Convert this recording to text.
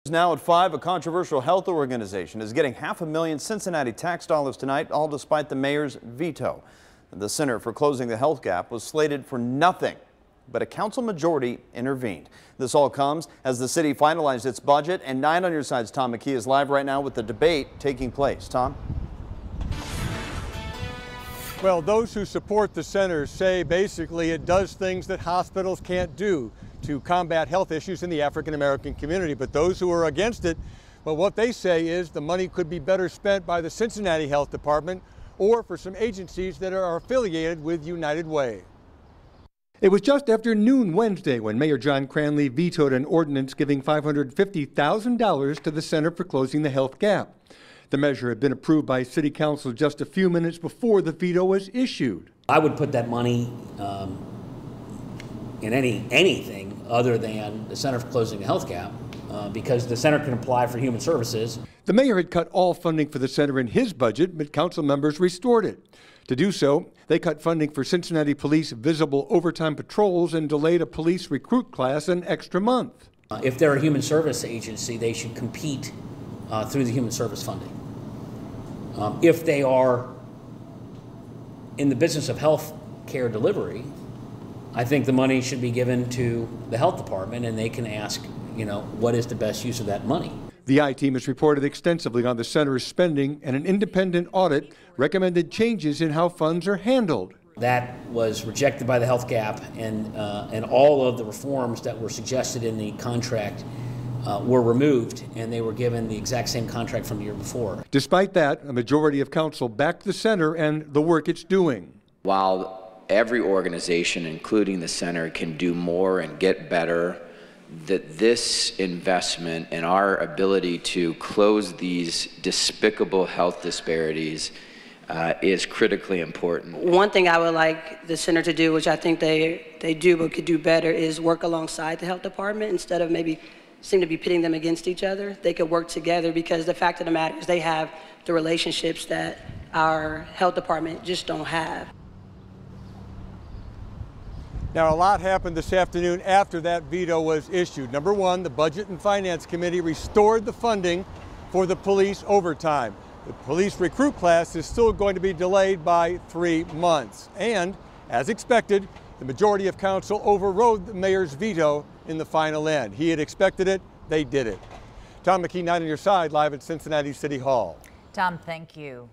Now at 5, a controversial health organization is getting $500,000 Cincinnati tax dollars tonight, all despite the mayor's veto. The Center for Closing the Health Gap was slated for nothing, but a council majority intervened. This all comes as the city finalized its budget, and 9 on your side's Tom McKee is live right now with the debate taking place. Tom? Well, those who support the center say basically it does things that hospitals can't do to combat health issues in the African American community. But those who are against it, well, what they say is the money could be better spent by the Cincinnati Health Department or for some agencies that are affiliated with United Way. It was just after noon Wednesday when Mayor John Cranley vetoed an ordinance giving $550,000 to the Center for Closing the Health Gap. The measure had been approved by City Council just a few minutes before the veto was issued. I would put that money in anything other than the Center for Closing the Health Gap because the center can apply for human services. The mayor had cut all funding for the center in his budget, but council members restored it. To do so, they cut funding for Cincinnati Police visible overtime patrols and delayed a police recruit class an extra month. If they're a human service agency, they should compete through the human service funding. If they are in the business of health care delivery, I think the money should be given to the health department and they can ask, what is the best use of that money? The I-Team has reported extensively on the center's spending, and an independent audit recommended changes in how funds are handled. That was rejected by the Health Gap, and all of the reforms that were suggested in the contract were removed, and they were given the exact same contract from the year before. Despite that, a majority of council backed the center and the work it's doing. While every organization, including the center, can do more and get better, that this investment in our ability to close these despicable health disparities is critically important. One thing I would like the center to do, which I think they do but could do better, is work alongside the health department instead of maybe seem to be pitting them against each other. They could work together because the fact of the matter is they have the relationships that our health department just don't have. Now, a lot happened this afternoon after that veto was issued. Number one, the Budget and Finance Committee restored the funding for the police overtime. The police recruit class is still going to be delayed by 3 months. And, as expected, the majority of council overrode the mayor's veto in the final end. He had expected it, they did it. Tom McKee, 9 on your side, live at Cincinnati City Hall. Tom, thank you.